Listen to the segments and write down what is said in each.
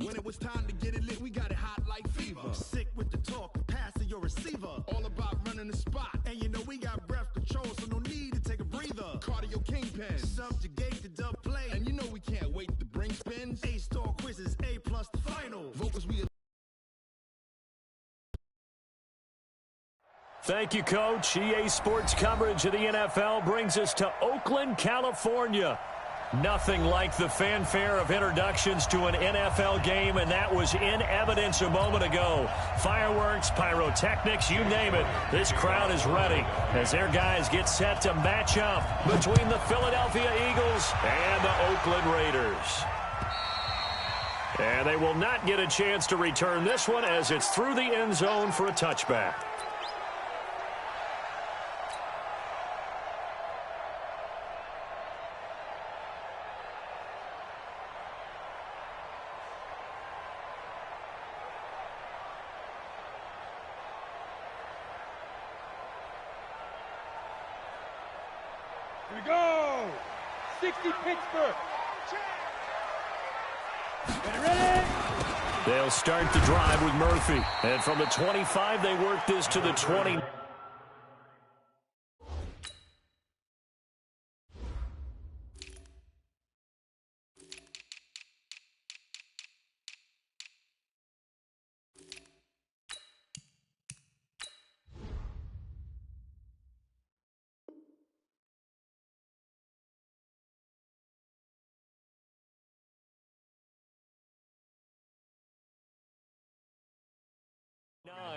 When it was time to get it lit, we got it hot like fever. Sick with the talk, passing your receiver. All about running the spot. And you know we got breath control, so no need to take a breather. Cardio kingpin, subjugate the dub play. And you know we can't wait to bring spins. A-star quizzes, A+ the final. Vocals we. Thank you, Coach. EA Sports coverage of the NFL brings us to Oakland, California. Nothing like the fanfare of introductions to an NFL game, and that was in evidence a moment ago. Fireworks, pyrotechnics, you name it. This crowd is ready as their guys get set to match up between the Philadelphia Eagles and the Oakland Raiders. And they will not get a chance to return this one as it's through the end zone for a touchback. Here we go! 60 Pittsburgh! Ready? They'll start the drive with Murphy. And from the 25, they work this to the 20.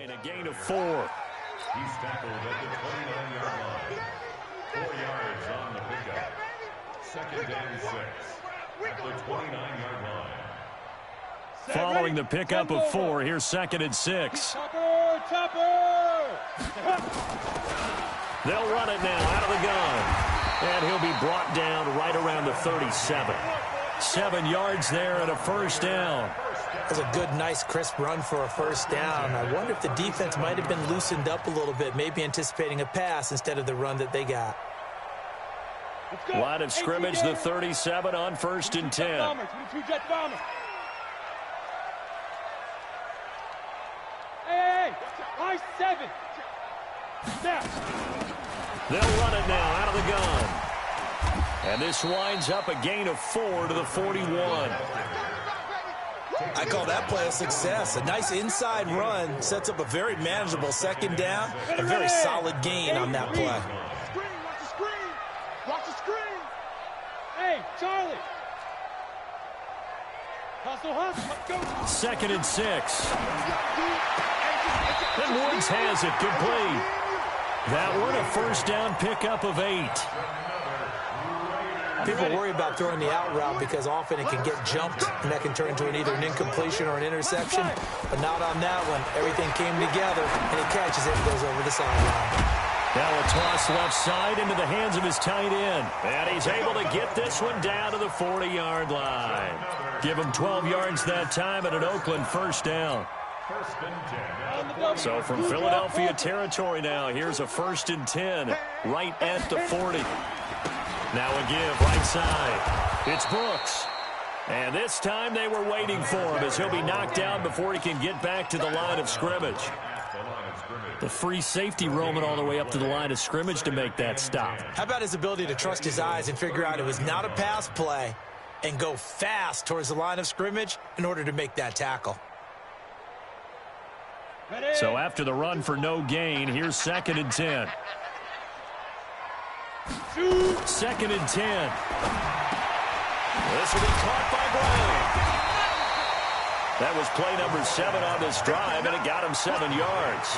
A gain of 4. He's tackled at the 29-yard line. 4 yards on the pickup. Second and 6 at the 29-yard line. Following the pickup of 4, here's second and 6. Topper! They'll run it now out of the gun. And he'll be brought down right around the 37. 7 yards there and a first down. That was a good, nice, crisp run for a first down. I wonder if the defense might have been loosened up a little bit, maybe anticipating a pass instead of the run that they got. Line of scrimmage, the 37 on first and 10. Hey, I-7. They'll run it now out of the gun. And this winds up a gain of 4 to the 41. I call that play a success. A nice inside run sets up a very manageable second down. A very solid gain on that play. Watch the screen. Watch the screen. Hey, Charlie. Hustle, hustle. Go. Second and 6. And Woods has it complete. That one a first down pickup of 8. People worry about throwing the out route because often it can get jumped, and that can turn into either an incompletion or an interception. But not on that one. Everything came together, and he catches it and goes over the sideline. Now a toss left side into the hands of his tight end. And he's able to get this one down to the 40-yard line. Give him 12 yards that time and an Oakland first down. So from Philadelphia territory now, here's a first and 10 right at the 40. Now a give right side. It's Brooks. And this time they were waiting for him as he'll be knocked down before he can get back to the line of scrimmage. The free safety roaming all the way up to the line of scrimmage to make that stop. How about his ability to trust his eyes and figure out it was not a pass play and go fast towards the line of scrimmage in order to make that tackle. So after the run for no gain, here's second and 10. Second and 10. This will be caught by Brown. That was play number 7 on this drive, and it got him 7 yards.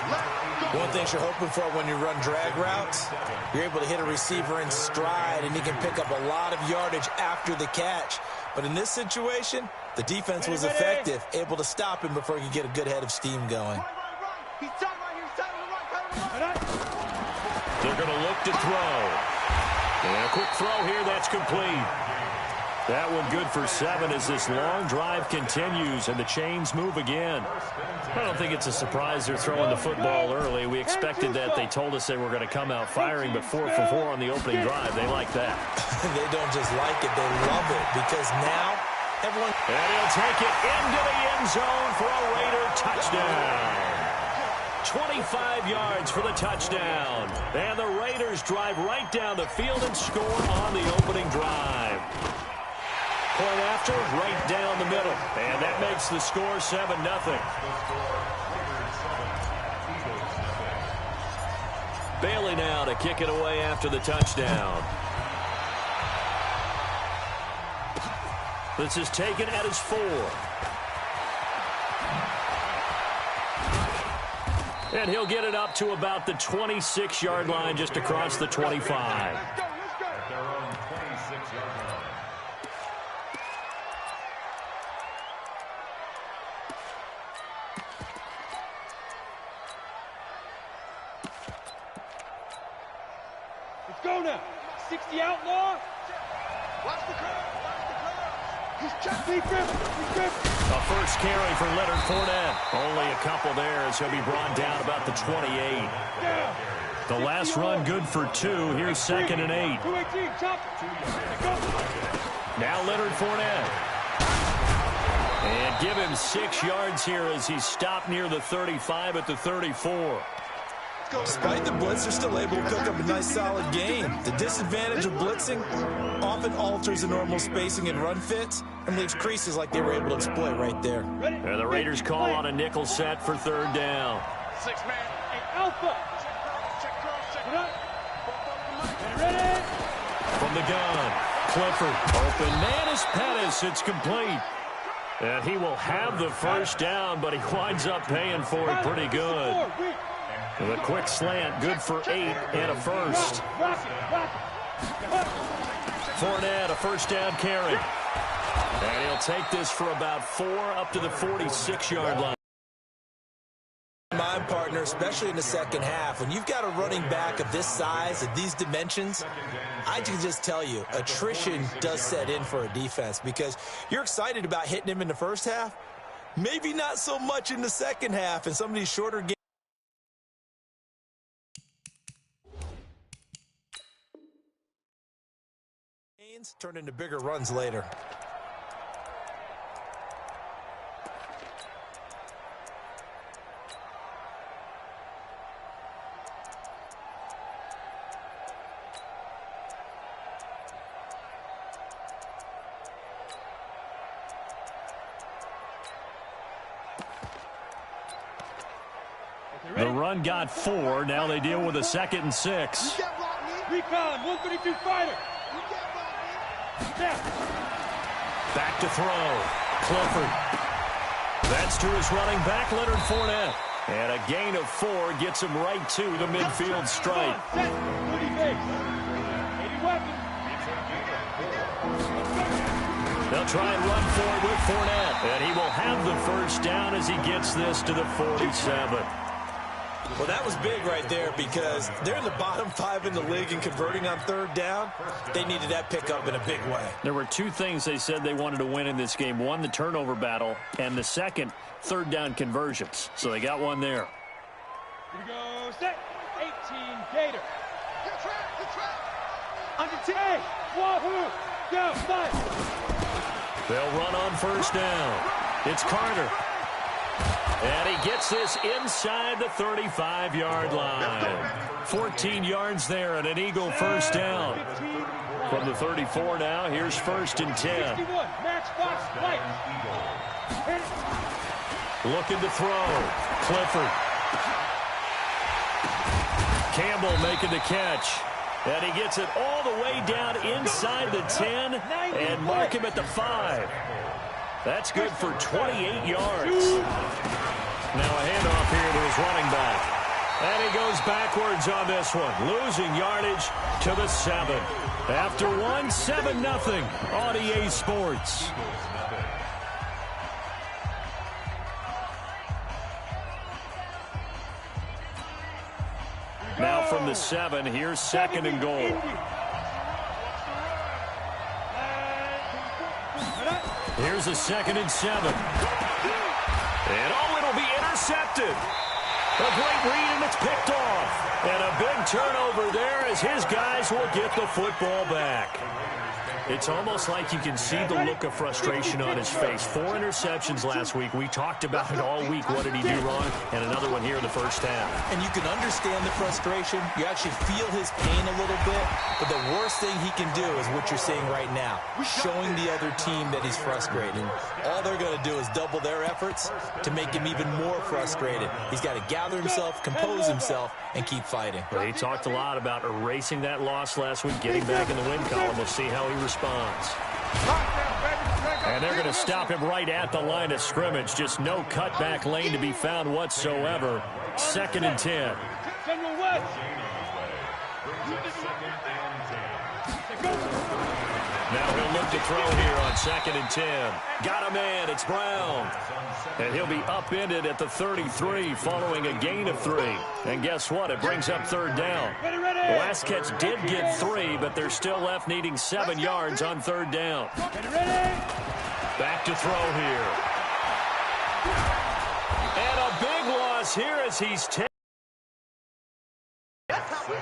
One thing you're hoping for when you run drag routes, you're able to hit a receiver in stride, and he can pick up a lot of yardage after the catch. But in this situation, the defense was effective, able to stop him before he could get a good head of steam going. They're going to look to throw. And a quick throw here, that's complete. That one good for 7 as this long drive continues and the chains move again. I don't think it's a surprise they're throwing the football early. We expected that. They told us they were going to come out firing, but 4 for 4 on the opening drive. They like that. They don't just like it, they love it, because now Everyone. And he'll take it into the end zone for a Raider touchdown. 25 yards for the touchdown. And the Raiders drive right down the field and score on the opening drive. Point after, right down the middle. And that makes the score 7-0. Bailey now to kick it away after the touchdown. This is taken at his 4. And he'll get it up to about the 26-yard line, just across the 25. At their own 26-yard line. Let's go now. 60 outlaw. Watch the curve. He's checked. He's gripped. A first carry for Leonard Fournette. Only a couple there as he'll be brought down about the 28. The last run good for 2. Here's 2nd and 8. 218, chop. Now Leonard Fournette. And give him 6 yards here as he's stopped near the 35 at the 34. Despite the blitz, they're still able to pick up a nice solid gain. The disadvantage of blitzing often alters the normal spacing and run fits and leaves creases like they were able to exploit right there. And the Raiders call on a nickel set for 3rd down. 6-man. Hey, Alpha. Ready? From the gun, Clifford. Open man is Pettis. It's complete. And he will have the first down, but he winds up paying for it pretty good. With a quick slant, good for 8 and a first. Fournette, a first down carry. And he'll take this for about 4 up to the 46-yard line. My partner, especially in the second half, when you've got a running back of this size, of these dimensions, I can just tell you, attrition does set in for a defense because you're excited about hitting him in the first half, maybe not so much in the second half, and some of these shorter games. Turn into bigger runs later. The run got 4. Now they deal with a 2nd and 6. Recon, 132 fighter. Back to throw. Clifford. That's to his running back, Leonard Fournette. And a gain of 4 gets him right to the midfield stripe. They'll try and run for it with Fournette. And he will have the first down as he gets this to the 47. Well, that was big right there because they're in the bottom 5 in the league and converting on 3rd down. They needed that pickup in a big way. There were 2 things they said they wanted to win in this game. 1, the turnover battle, and the 2nd, 3rd down conversions. So they got 1 there. Here we go, set, 18, Gator. Good track. Under 10, Wahoo, go, 5. They'll run on first down. It's Carter. And he gets this inside the 35-yard line. 14 yards there and an Eagle first down. From the 34 now, here's 1st and 10. Looking to throw. Clifford. Campbell making the catch. And he gets it all the way down inside the 10 and mark him at the 5. That's good for 28 yards. Now a handoff here to his running back. And he goes backwards on this one, losing yardage to the 7. After 1, 7-0 on EA Sports. Now from the 7, here's 2nd and goal. Here's a 2nd and 7. And it'll be intercepted. A great read, and it's picked off. And a big turnover there as his guys will get the football back. It's almost like you can see the look of frustration on his face. 4 interceptions last week. We talked about it all week. What did he do wrong? And another one here in the first half. And you can understand the frustration. You actually feel his pain a little bit. But the worst thing he can do is what you're seeing right now, showing the other team that he's frustrated. All they're going to do is double their efforts to make him even more frustrated. He's got to gather himself, compose himself, and keep fighting. Well, he talked a lot about erasing that loss last week, getting back in the win column. We'll see how he responds. And they're going to stop him right at the line of scrimmage. Just no cutback lane to be found whatsoever. 2nd and 10. Now he'll look to throw here on 2nd and 10. Got a man. It's Brown. And he'll be upended at the 33 following a gain of 3. And guess what? It brings up 3rd down. The last catch did get 3, but they're still left needing 7 yards on 3rd down. Back to throw here. And a big loss here as he's taken.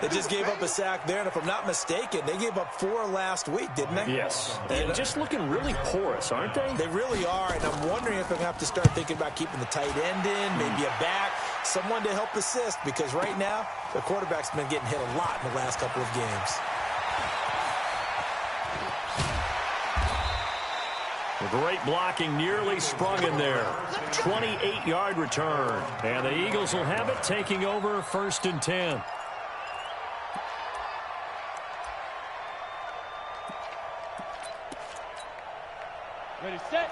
They just gave up a sack there, and if I'm not mistaken, they gave up 4 last week, didn't they? Yes. And just looking really porous, aren't they? They really are, and I'm wondering if I'm going to have to start thinking about keeping the tight end in, maybe a back, someone to help assist, because right now, the quarterback's been getting hit a lot in the last couple of games. Great blocking, nearly sprung in there. 28-yard return. And the Eagles will have it, taking over 1st and 10.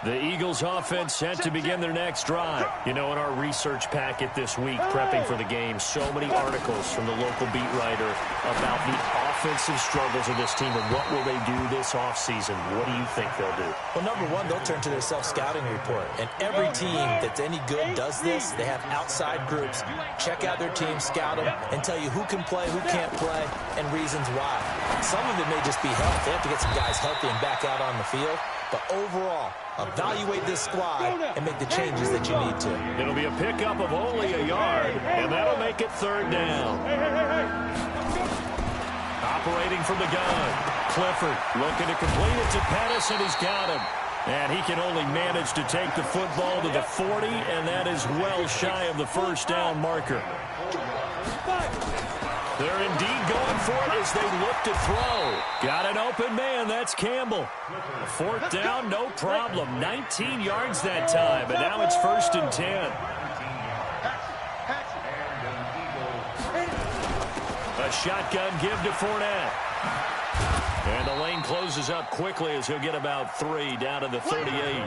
The Eagles offense set to begin their next drive. You know, in our research packet this week, prepping for the game, so many articles from the local beat writer about the offensive struggles of this team and what will they do this offseason. What do you think they'll do? Well, number one, they'll turn to their self-scouting report. And every team that's any good does this. They have outside groups. Check out their team, scout them, and tell you who can play, who can't play, and reasons why. Some of it may just be health. They have to get some guys healthy and back out on the field. But overall, evaluate this squad and make the changes that you need to. It'll be a pickup of only a yard, and that'll make it 3rd down. Operating from the gun, Clifford looking to complete it to Pettis, and he's got him. And he can only manage to take the football to the 40, and that is well shy of the 1st down marker. They're indeed going for it as they look to throw. Got an open man. That's Campbell. 4th down, no problem. 19 yards that time, and now it's 1st and 10. A shotgun give to Fournette. And the lane closes up quickly as he'll get about 3 down to the 38.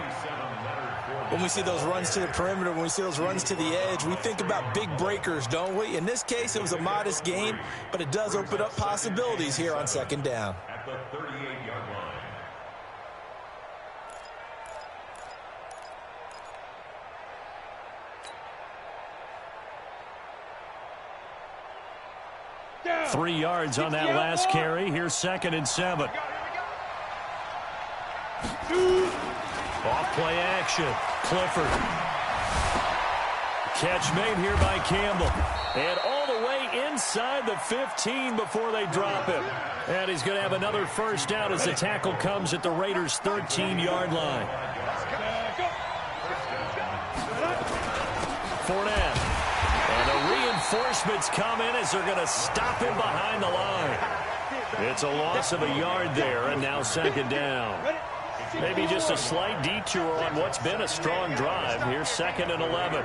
When we see those runs to the perimeter, when we see those runs to the edge, we think about big breakers, don't we? In this case, it was a modest gain, but it does open up possibilities here on 2nd down. At the 38-yard line. 3 yards on that last carry. Here's 2nd and 7. Off play action. Clifford. Catch made here by Campbell. And all the way inside the 15 before they drop him. And he's going to have another 1st down as the tackle comes at the Raiders' 13-yard line. Fournette. And the reinforcements come in as they're going to stop him behind the line. It's a loss of a yard there, and now 2nd down. Maybe just a slight detour on what's been a strong drive. Here's 2nd and 11.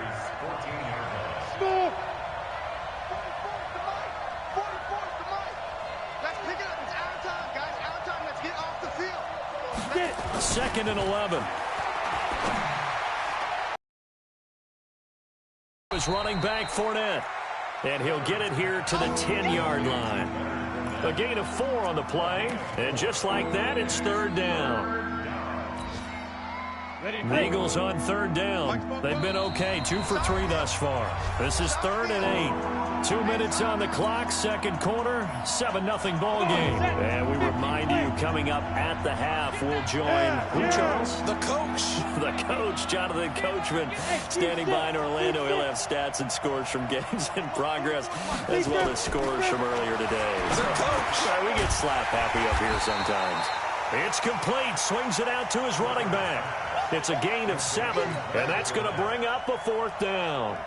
Second and 11. Is running back Fournette. And he'll get it here to the 10-yard line. A gain of 4 on the play. And just like that, it's 3rd down. The Eagles on 3rd down. They've been okay. 2 for 3 thus far. This is 3rd and 8. 2 minutes on the clock. 2nd quarter. 7-0 ball game. And we remind you, coming up at the half, we'll join who, Charles? The coach. The coach, Jonathan Coachman, standing by in Orlando. He'll have stats and scores from games in progress, as well as scores from earlier today. The coach. We get slap happy up here sometimes. It's complete. Swings it out to his running back. It's a gain of 7, and that's going to bring up a 4th down.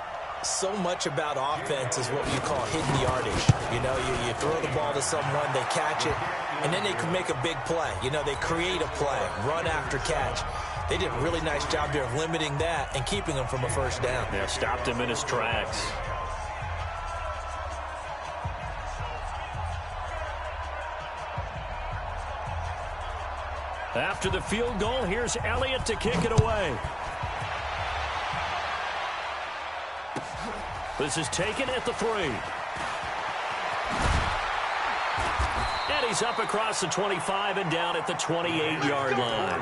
So much about offense is what you call hidden yardage. You know, you throw the ball to someone, they catch it, and then they can make a big play. You know, they create a play, run after catch. They did a really nice job there of limiting that and keeping him from a 1st down. Yeah, stopped him in his tracks. After the field goal, here's Elliott to kick it away. This is taken at the 3. And he's up across the 25 and down at the 28-yard line.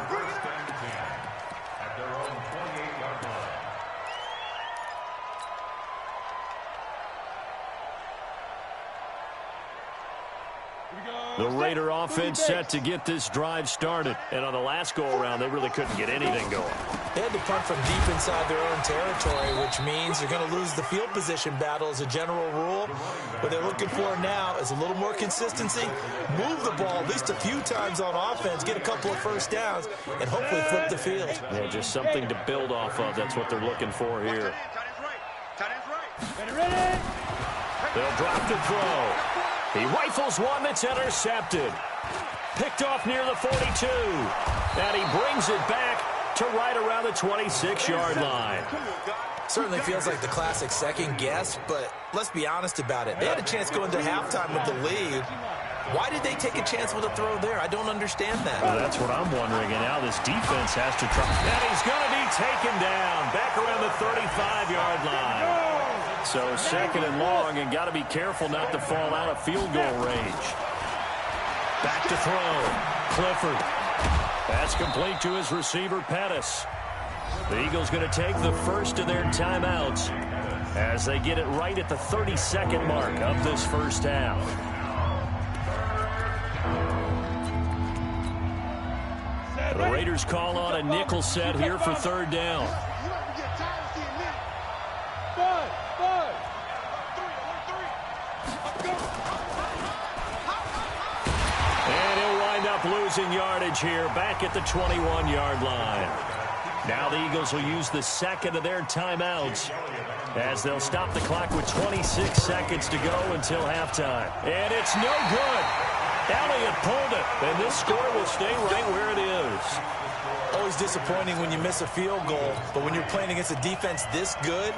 At their own 28-yard line. The Raider offense set to get this drive started. And on the last go-around, they really couldn't get anything going. They had to punt from deep inside their own territory, which means they're going to lose the field position battle as a general rule. What they're looking for now is a little more consistency, move the ball at least a few times on offense, get a couple of 1st downs, and hopefully flip the field. Yeah, just something to build off of. That's what they're looking for here. They'll drop to throw. He rifles one that's intercepted. Picked off near the 42. And he brings it back to right around the 26-yard line. Certainly feels like the classic second guess, but let's be honest about it. They had a chance going to halftime with the lead. Why did they take a chance with a throw there? I don't understand that. Well, that's what I'm wondering, and now this defense has to try. And he's going to be taken down back around the 35-yard line. So 2nd and long, and got to be careful not to fall out of field goal range. Back to throw. Clifford. That's complete to his receiver, Pettis. The Eagles going to take the first of their timeouts as they get it right at the 32nd mark of this 1st half. The Raiders call on a nickel set here for 3rd down. And he'll wind up losing yardage here back at the 21-yard line. Now the Eagles will use the 2nd of their timeouts as they'll stop the clock with 26 seconds to go until halftime. And it's no good. Elliott pulled it, and this score will stay right where it is. Always disappointing when you miss a field goal, but when you're playing against a defense this good,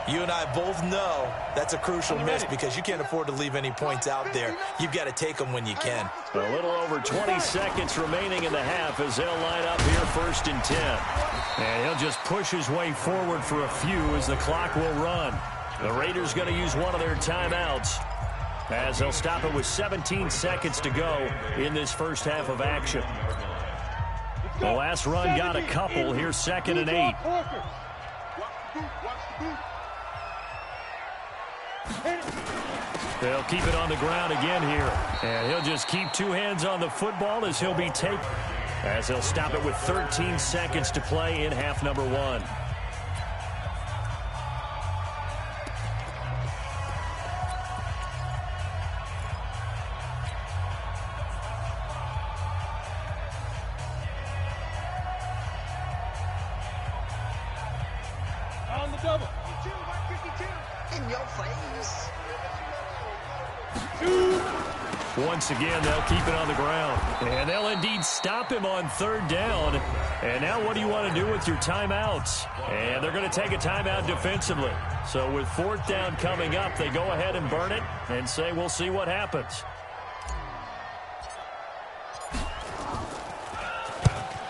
you and I both know that's a crucial miss because you can't afford to leave any points out there. You've got to take them when you can. A little over 20 seconds remaining in the half as they'll line up here 1st and 10. And he'll just push his way forward for a few as the clock will run. The Raiders going to use one of their timeouts as they'll stop it with 17 seconds to go in this 1st half of action. The last run got a couple. Here's 2nd and 8. They'll keep it on the ground again here. And he'll just keep 2 hands on the football as he'll be taken. As he'll stop it with 13 seconds to play in half number 1. On the double. In your face. Once again, they'll keep it on the ground. And they'll indeed stop him on 3rd down. And now what do you want to do with your timeouts? And they're going to take a timeout defensively. So with 4th down coming up, they go ahead and burn it and say, we'll see what happens.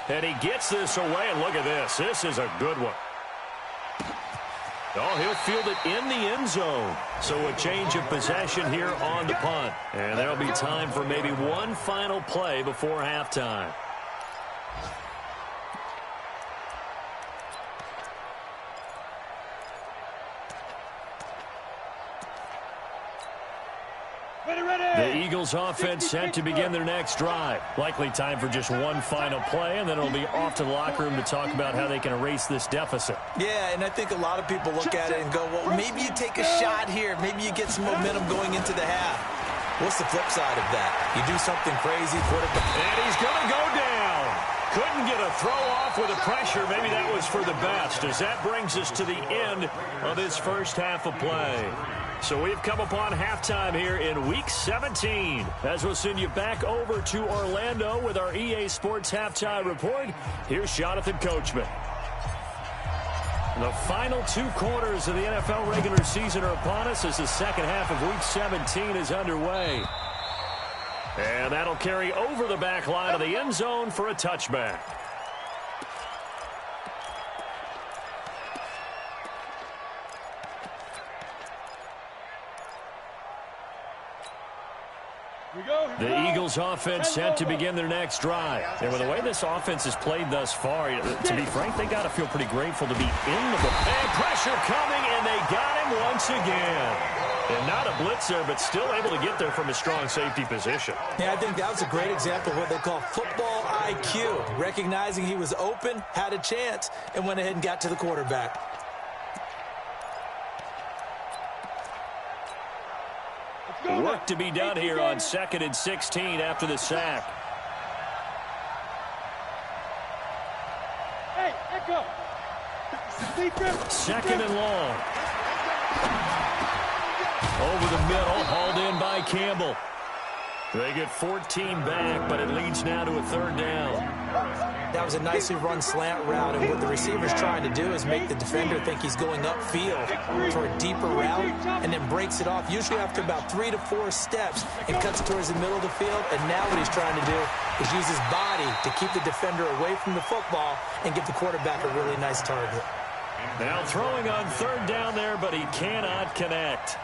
And he gets this away, and look at this. This is a good one. Oh, he'll field it in the end zone. So a change of possession here on the punt. And there'll be time for maybe one final play before halftime. The Eagles offense set to begin their next drive. Likely time for just one final play, and then it'll be off to the locker room to talk about how they can erase this deficit. Yeah, and I think a lot of people look at it and go, well, maybe you take a shot here. Maybe you get some momentum going into the half. What's the flip side of that? You do something crazy, and he's going to go down. Couldn't get a throw off with the pressure. Maybe that was for the best, as that brings us to the end of this first half of play. So we've come upon halftime here in Week 17. As we'll send you back over to Orlando with our EA Sports Halftime Report, here's Jonathan Coachman. The final 2 quarters of the NFL regular season are upon us as the second half of Week 17 is underway. And that'll carry over the back line of the end zone for a touchback. The Eagles offense set to begin their next drive. And with the way this offense has played thus far, to be frank, they got to feel pretty grateful to be in the ball. And pressure coming, and they got him once again. And not a blitzer, but still able to get there from a strong safety position. Yeah, I think that was a great example of what they call football IQ. Recognizing he was open, had a chance, and went ahead and got to the quarterback. Work to be done here on 2nd and 16 after the sack. Hey, echo. 2nd and long. Over the middle, hauled in by Campbell. They get 14 back, but it leads now to a 3rd down. That was a nicely run slant route, and what the receiver's trying to do is make the defender think he's going upfield for a deeper route, and then breaks it off, usually after about 3 to 4 steps, and cuts towards the middle of the field. And now what he's trying to do is use his body to keep the defender away from the football and give the quarterback a really nice target. Now throwing on 3rd down there, but he cannot connect.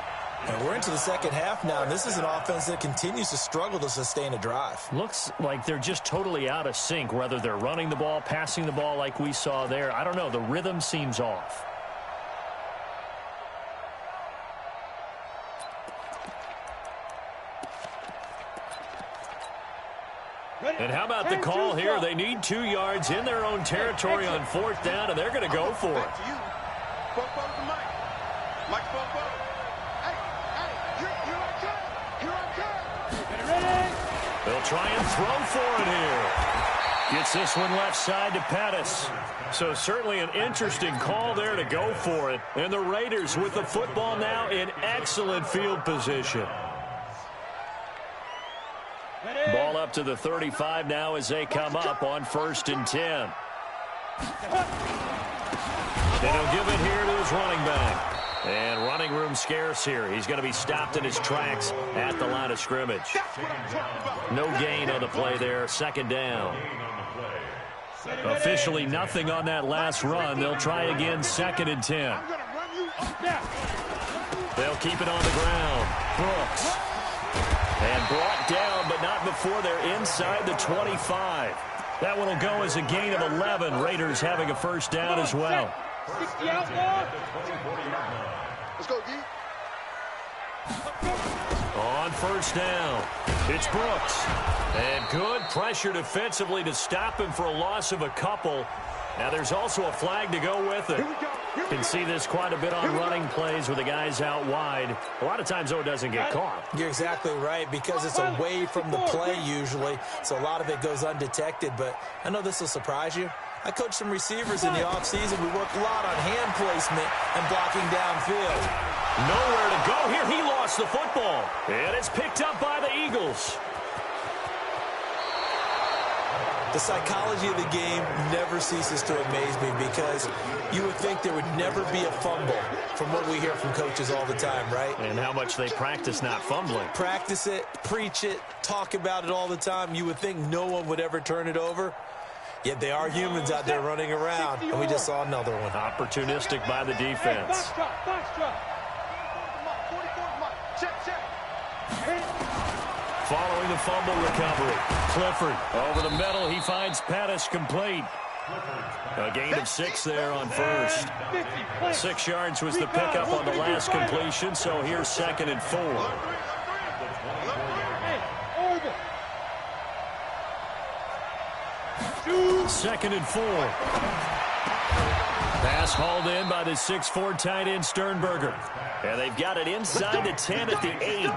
And we're into the second half now, and this is an offense that continues to struggle to sustain a drive. Looks like they're just totally out of sync, whether they're running the ball, passing the ball like we saw there. I don't know. The rhythm seems off. And how about the call here? They need 2 yards in their own territory on 4th down, and they're going to go for it. They'll try and throw for it here. Gets this one left side to Pettis. So certainly an interesting call there to go for it. And the Raiders with the football now in excellent field position. Ball up to the 35 now as they come up on 1st and 10. And he'll give it here to his running back. And running room scarce here. He's going to be stopped in his tracks at the line of scrimmage. No gain on the play there. 2nd down. Officially nothing on that last run. They'll try again 2nd and 10. They'll keep it on the ground. Brooks. And brought down, but not before they're inside the 25. That one will go as a gain of 11. Raiders having a 1st down as well. 60 out there. Let's go, D. On 1st down, it's Brooks. And good pressure defensively to stop him for a loss of a couple. Now there's also a flag to go with it. You can see this quite a bit on running plays with the guys out wide. A lot of times, though, it doesn't get caught. You're exactly right, because it's away from the play usually, so a lot of it goes undetected. But I know this will surprise you. I coached some receivers in the offseason. We worked a lot on hand placement and blocking downfield. Nowhere to go here. He lost the football. And it's picked up by the Eagles. The psychology of the game never ceases to amaze me, because you would think there would never be a fumble from what we hear from coaches all the time, right? And how much they practice not fumbling. Practice it, preach it, talk about it all the time. You would think no one would ever turn it over. Yet they are humans out there running around, and we just saw another one. Opportunistic by the defense. Following the fumble recovery, Clifford over the middle. He finds Pettis complete. A gain of 6 there on 1st. 6 yards was the pickup on the last completion, so here's 2nd and 4. Second and 4. Pass hauled in by the 6'4" tight end Sternberger. And they've got it inside the 10 at the 8.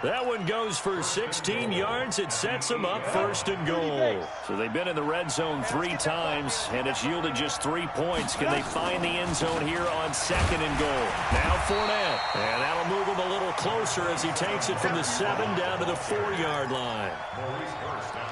That one goes for 16 yards. It sets them up 1st and goal. So they've been in the red zone 3 times, and it's yielded just 3 points. Can they find the end zone here on 2nd and goal? Now Fournette. And that'll move him a little closer as he takes it from the 7 down to the 4-yard line.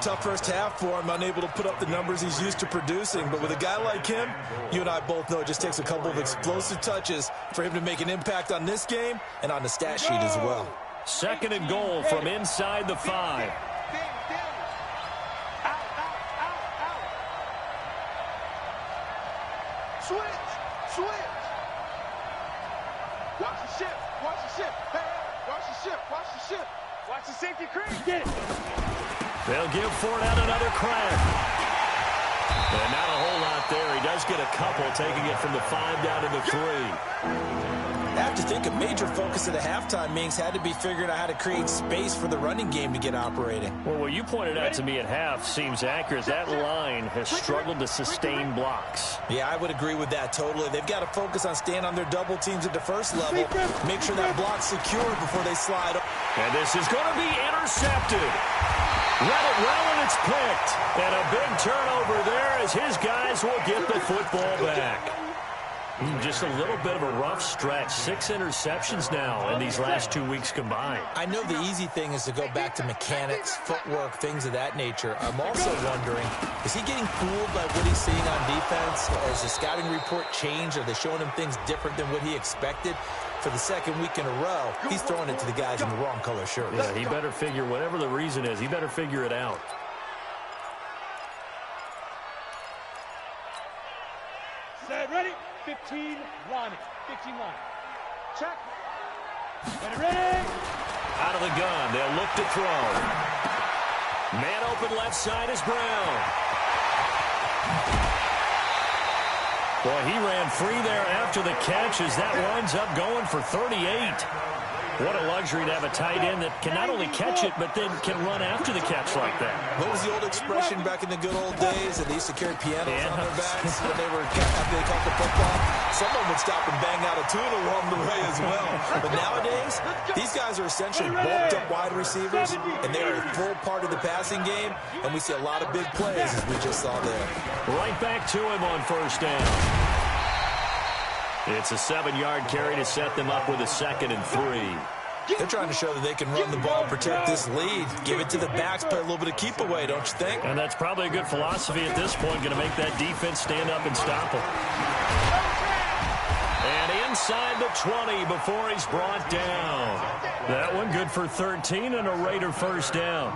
Tough first half for him, unable to put up the numbers he's used to producing. But with a guy like him, you and I both know it just takes a couple of explosive touches for him to make an impact on this game and on the stat sheet as well. 2nd and goal from inside the 5. Switch. Watch the ship. Hey, watch the ship. Watch the safety crease. Get it. They'll give Fournette another crack. And not a whole lot there. He does get a couple, taking it from the 5 down to the 3. I have to think a major focus of the halftime meetings had to be figuring out how to create space for the running game to get operating. Well, what you pointed out to me at half seems accurate. That line has struggled to sustain blocks. Yeah, I would agree with that totally. They've got to focus on staying on their double teams at the first level, make sure that block's secured before they slide. And this is going to be intercepted. Read it well, and it's picked. And a big turnover there as his guys will get the football back. Just a little bit of a rough stretch. 6 interceptions now in these last 2 weeks combined. I know the easy thing is to go back to mechanics, footwork, things of that nature. I'm also wondering, is he getting fooled by what he's seeing on defense? Has the scouting report changed? Are they showing him things different than what he expected? For the 2nd week in a row, he's throwing it to the guys in the wrong color shirts. Yeah, he better figure, whatever the reason is, he better figure it out. Set, ready? 15 line. Check. Ready. Out of the gun. They'll look to throw. Man open left side is Brown. Boy, he ran free there after the catch as that winds up going for 38. What a luxury to have a tight end that can not only catch it, but then can run after the catch like that. What was the old expression back in the good old days that they used to carry pianos on their backs when they were after they caught the football? Someone would stop and bang out a tune along the way as well. But nowadays, these guys are essentially bulked up wide receivers, and they are a full part of the passing game, and we see a lot of big plays as we just saw there. Right back to him on 1st down. It's a 7-yard carry to set them up with a 2nd and 3. They're trying to show that they can run the ball, protect this lead, give it to the backs, play a little bit of keep away, don't you think? And that's probably a good philosophy at this point, going to make that defense stand up and stop them. And inside the 20 before he's brought down. That one good for 13 and a Raider 1st down.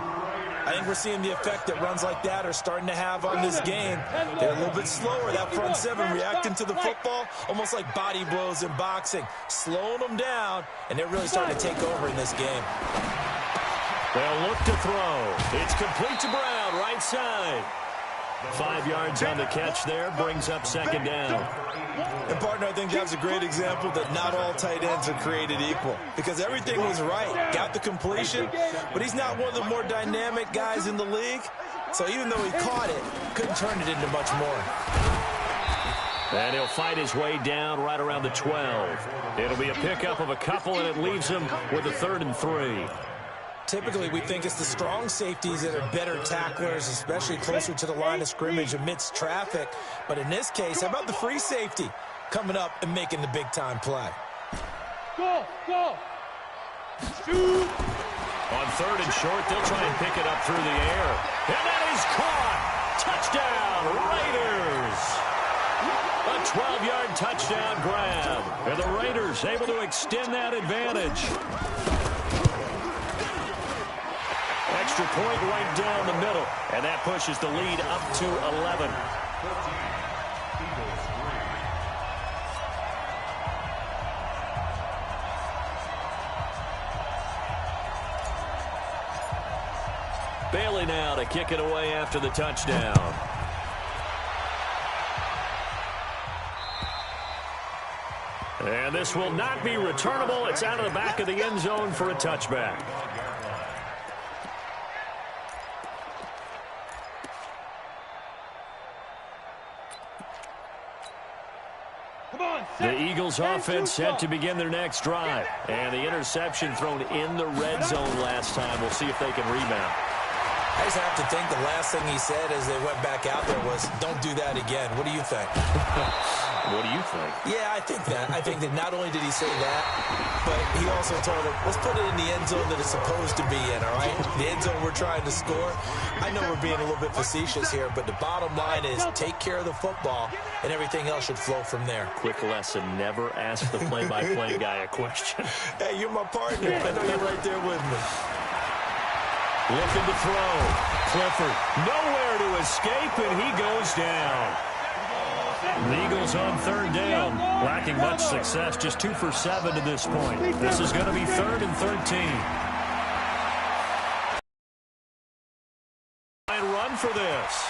I think we're seeing the effect that runs like that are starting to have on this game. They're a little bit slower, that front 7 reacting to the football, almost like body blows in boxing, slowing them down, and they're really starting to take over in this game. They'll look to throw. It's complete to Brown, right side. 5 yards on the catch there, brings up 2nd down. And, partner, I think that was a great example that not all tight ends are created equal because everything was right. Got the completion, but he's not one of the more dynamic guys in the league. So even though he caught it, couldn't turn it into much more. And he'll fight his way down right around the 12. It'll be a pickup of a couple, and it leaves him with a 3rd and 3. Typically, we think it's the strong safeties that are better tacklers, especially closer to the line of scrimmage amidst traffic. But in this case, how about the free safety coming up and making the big-time play? Go! Shoot! On 3rd and short, they'll try and pick it up through the air. And that is caught! Touchdown, Raiders! A 12-yard touchdown grab. And the Raiders able to extend that advantage. Extra point right down the middle. And that pushes the lead up to 11. Bailey now to kick it away after the touchdown. And this will not be returnable. It's out of the back of the end zone for a touchback. The Eagles offense set to begin their next drive. And the interception thrown in the red zone last time. We'll see if they can rebound. I just have to think the last thing he said as they went back out there was, don't do that again. What do you think? What do you think? Yeah, I think that. I think that not only did he say that, but he also told him, let's put it in the end zone that it's supposed to be in, all right? The end zone we're trying to score. I know we're being a little bit facetious here, but the bottom line is take care of the football, and everything else should flow from there. Quick lesson, never ask the play-by-play guy a question. Hey, you're my partner. I know you're right there with me. Looking to throw. Clifford nowhere to escape, and he goes down. The Eagles on third down, lacking much success, just 2 for 7 to this point. This is going to be 3rd and 13. And run for this.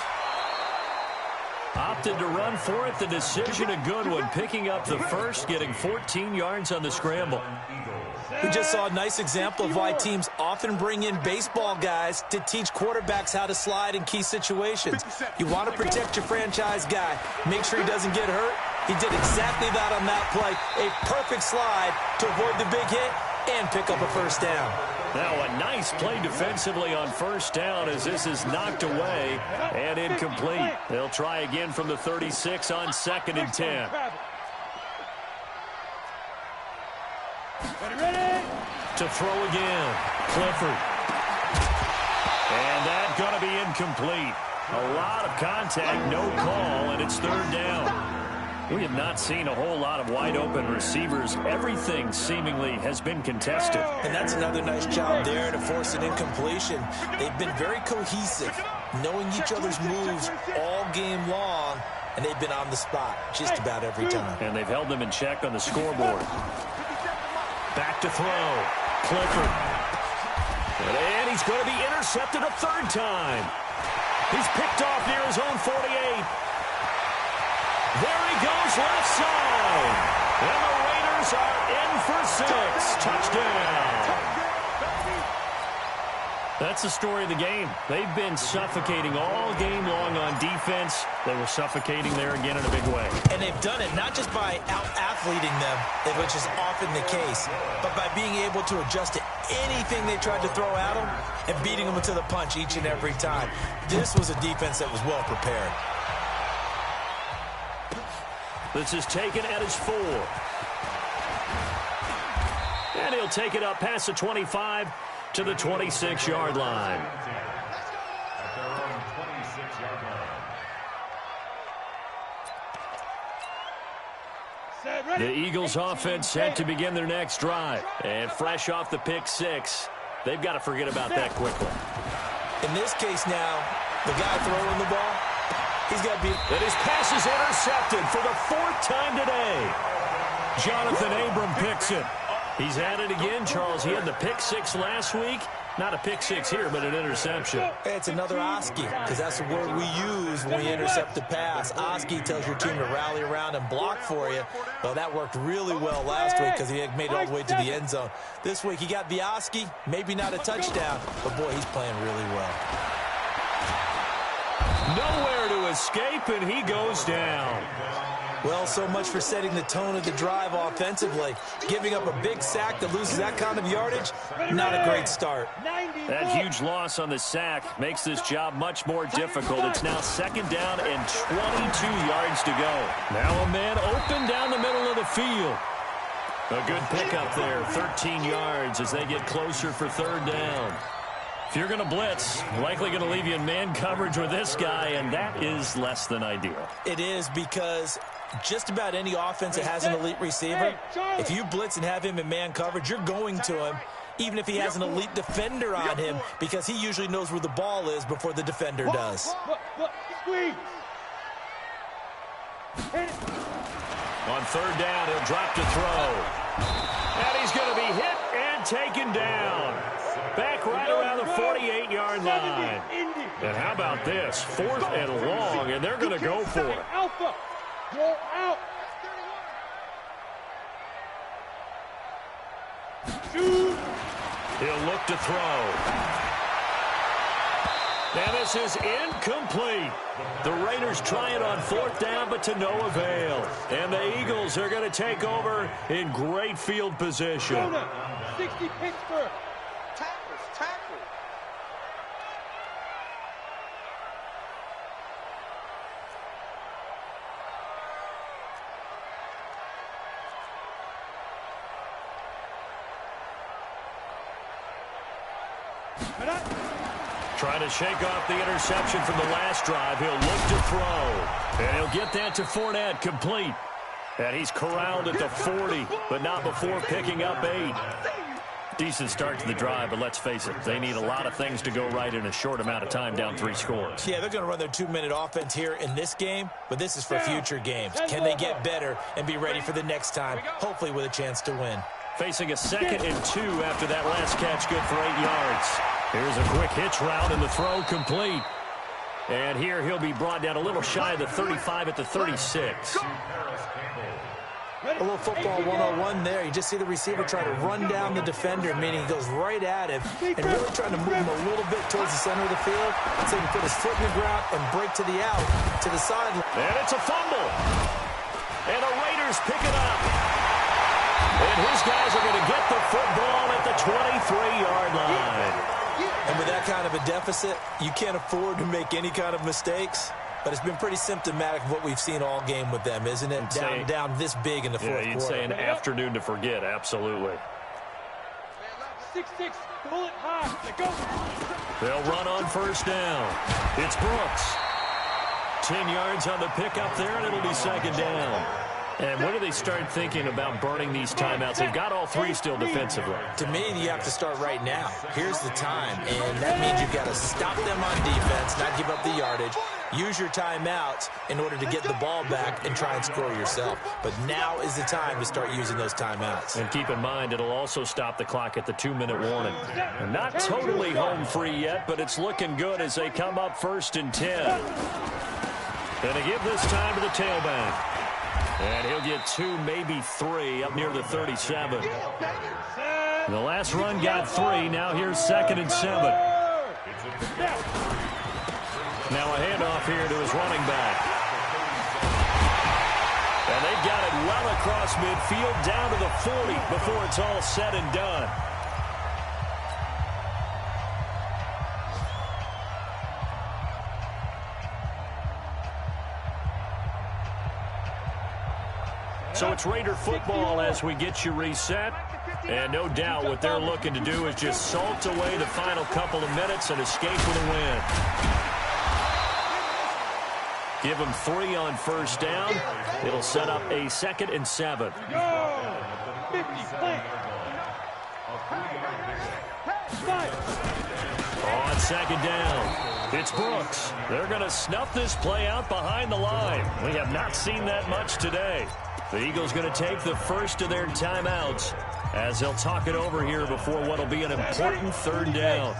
Opted to run for it. The decision a good one, picking up the first, getting 14 yards on the scramble. We just saw a nice example of why teams often bring in baseball guys to teach quarterbacks how to slide in key situations. You want to protect your franchise guy. Make sure he doesn't get hurt. He did exactly that on that play. A perfect slide to avoid the big hit and pick up a first down. Now a nice play defensively on first down as this is knocked away and incomplete. They'll try again from the 36 on 2nd and 10. To throw again, Clifford. And that's going to be incomplete. A lot of contact, no call, and it's 3rd down. We have not seen a whole lot of wide-open receivers. Everything seemingly has been contested. And that's another nice job there to force an incompletion. They've been very cohesive, knowing each other's moves all game long, and they've been on the spot just about every time. And they've held them in check on the scoreboard. Back to throw. Clifford. And he's going to be intercepted a 3rd time. He's picked off near his own 48. There he goes, left side. And the Raiders are in for 6. Touchdown. That's the story of the game. They've been suffocating all game long on defense. They were suffocating there again in a big way. And they've done it not just by out-athleting them, which is often the case, but by being able to adjust to anything they tried to throw at them and beating them to the punch each and every time. This was a defense that was well prepared. This is taken at his 4. And he'll take it up past the 25 to the 26-yard line. The Eagles offense set to begin their next drive. And fresh off the pick 6, they've got to forget about that quickly. In this case now, the guy throwing the ball, he's got to be... And his pass is intercepted for the 4th time today. Jonathan Abram picks it. He's at it again, Charles. He had the pick 6 last week. Not a pick 6 here, but an interception. It's another Oski, because that's the word we use when we intercept the pass. Oski tells your team to rally around and block for you. Well, that worked really well last week because he had made it all the way to the end zone. This week he got the Oski, maybe not a touchdown, but boy, he's playing really well. Nowhere to escape, and he goes down. Well, so much for setting the tone of the drive offensively. Giving up a big sack that loses that kind of yardage, not a great start. That huge loss on the sack makes this job much more difficult. It's now 2nd down and 22 yards to go. Now a man open down the middle of the field. A good pickup there, 13 yards as they get closer for 3rd down. If you're going to blitz, likely going to leave you in man coverage with this guy, and that is less than ideal. It is, because just about any offense that has an elite receiver, if you blitz and have him in man coverage, you're going to him, even if he has an elite defender on him, because he usually knows where the ball is before the defender does. On 3rd down, he'll drop to throw. And he's going to be hit and taken down. Back right around the 48-yard line. And how about this? 4th and long, and they're going to go for it. He'll look to throw. And this is incomplete. The Raiders try it on 4th down, but to no avail. And the Eagles are going to take over in great field position. 60 Pittsburgh. Tackle. Trying to shake off the interception from the last drive. He'll look to throw. And he'll get that to Fournette, complete. And he's corralled at the 40, but not before picking up 8. Decent start to the drive, but let's face it, they need a lot of things to go right in a short amount of time, down 3 scores. Yeah, they're going to run their 2-minute offense here in this game, but this is for future games. Can they get better and be ready for the next time, hopefully with a chance to win? Facing a 2nd and 2 after that last catch, good for 8 yards. Here's a quick hitch route, and the throw complete. And here he'll be brought down a little shy of the 35 at the 36. A little football 101 there. You just see the receiver try to run down the defender, meaning he goes right at him and really trying to move him a little bit towards the center of the field so he can put his foot in the ground and break to the out, to the sideline. And it's a fumble. And the Raiders pick it up. And his guys are going to get the football at the 23-yard line. And with that kind of a deficit, you can't afford to make any kind of mistakes. But it's been pretty symptomatic of what we've seen all game with them, isn't it? Down this big in the fourth quarter. You'd say an afternoon to forget, absolutely. 6-6, bullet high. Let go. They'll run on 1st down. It's Brooks. 10 yards on the pickup there, and it'll be 2nd down. And when do they start thinking about burning these timeouts? They've got all 3 still defensively. To me, you have to start right now. Here's the time, and that means you've got to stop them on defense, not give up the yardage. Use your timeouts in order to get the ball back and try and score yourself. But now is the time to start using those timeouts. And keep in mind, it'll also stop the clock at the 2-minute warning. They're not totally home free yet, but it's looking good as they come up 1st and 10. And they give this time to the tailback. And he'll get 2, maybe 3 up near the 37. The last run got 3. Now here's 2nd and 7. Now a handoff here to his running back. And they've got it well across midfield down to the 40 before it's all said and done. So it's Raider football as we get you reset. And no doubt what they're looking to do is just salt away the final couple of minutes and escape with a win. Give them 3 on 1st down. It'll set up a 2nd and 7. On 2nd down, it's Brooks. They're going to snuff this play out behind the line. We have not seen that much today. The Eagles going to take the first of their timeouts as they'll talk it over here before what will be an important 3rd down.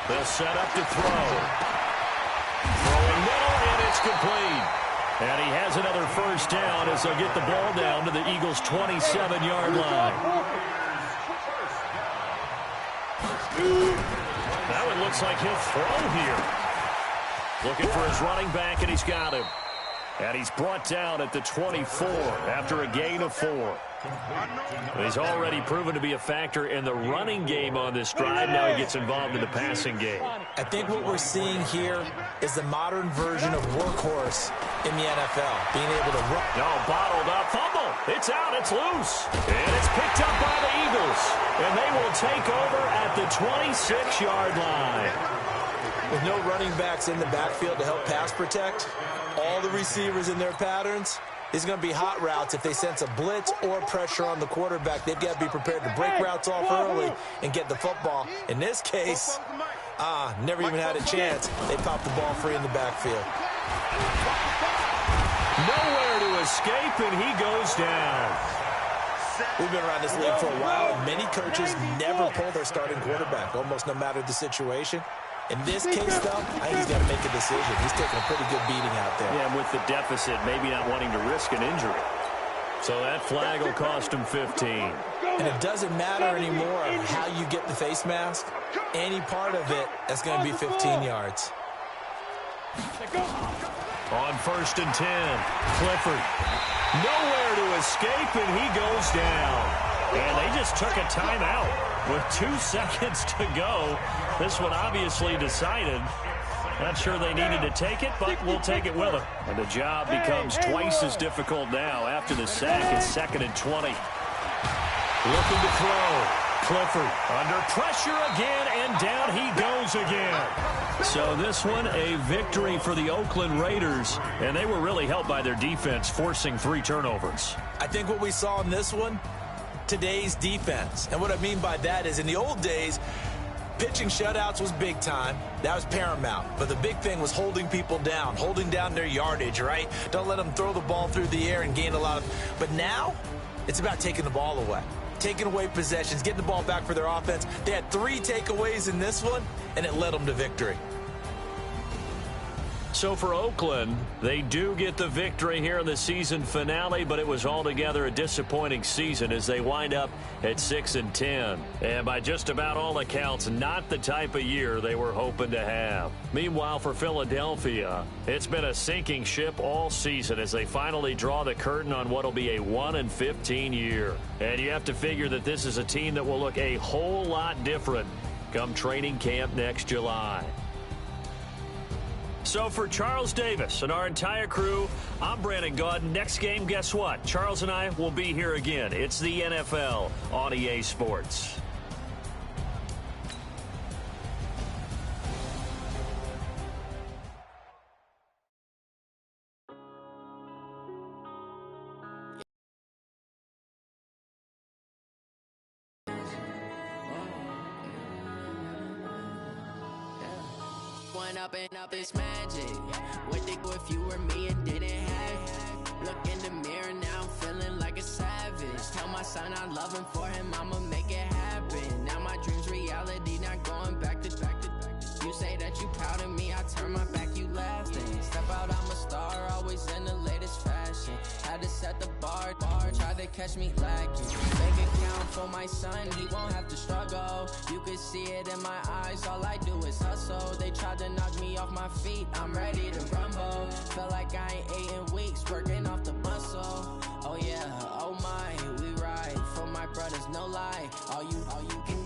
They'll set up to throw. Throwing middle, and it's complete. And he has another 1st down as they'll get the ball down to the Eagles' 27-yard line. Now it looks like he'll throw here. Looking for his running back, and he's got him. And he's brought down at the 24 after a gain of 4. He's already proven to be a factor in the running game on this drive. Now he gets involved in the passing game. I think what we're seeing here is the modern version of workhorse in the NFL. Being able to run. No, bottled up. Fumble. It's out. It's loose. And it's picked up by the Eagles. And they will take over at the 26-yard line. With no running backs in the backfield to help pass protect, all the receivers in their patterns, it's going to be hot routes. If they sense a blitz or pressure on the quarterback, they've got to be prepared to break routes off early and get the football. In this case, never even had a chance. They popped the ball free in the backfield. Nowhere to escape, and he goes down. We've been around this league for a while, and many coaches never pull their starting quarterback, almost no matter the situation. In this case, though, I think he's got to make a decision. He's taking a pretty good beating out there. Yeah, and with the deficit, maybe not wanting to risk an injury. So that flag will cost him 15. And it doesn't matter anymore how you get the face mask. Any part of it, that's going to be 15 yards. On 1st and 10, Clifford. Nowhere to escape, and he goes down. And they just took a timeout with 2 seconds to go. This one obviously decided. Not sure they needed to take it, but we'll take it with them. And the job becomes twice as difficult now after the sack. It's 2nd and 20. Looking to throw. Clifford under pressure again, and down he goes again. So this one, a victory for the Oakland Raiders, and they were really helped by their defense, forcing 3 turnovers. I think what we saw in this one, today's defense. And what I mean by that is in the old days, pitching shutouts was big time. That was paramount. But the big thing was holding people down, holding down their yardage, right? Don't let them throw the ball through the air and gain a lot of... But now, it's about taking the ball away. Taking away possessions, getting the ball back for their offense. They had 3 takeaways in this one, and it led them to victory. So for Oakland, they do get the victory here in the season finale, but it was altogether a disappointing season as they wind up at 6-10. And by just about all accounts, not the type of year they were hoping to have. Meanwhile, for Philadelphia, it's been a sinking ship all season as they finally draw the curtain on what will be a 1-15 year. And you have to figure that this is a team that will look a whole lot different come training camp next July. So for Charles Davis and our entire crew, I'm Brandon Gaudin. Next game, guess what? Charles and I will be here again. It's the NFL on EA Sports. Up and up is magic. What they do if you were me and didn't have it? Look in the mirror now, I'm feeling like a savage. Tell my son I love him, for him I'ma make it happen. Now my dream's reality, not going back to. You say that you proud of me, I turn my back, you laughing. Step out, I'm a star, always in the latest fashion. Had to set the bar, try to catch me lacking. Bank account for my son, he won't have to struggle. You could see it in my eyes, all I do is hustle. They tried to knock me off my feet, I'm ready to rumble. Felt like I ain't ate in weeks, working off the muscle. Oh yeah, oh my, we ride for my brothers, no lie. All you can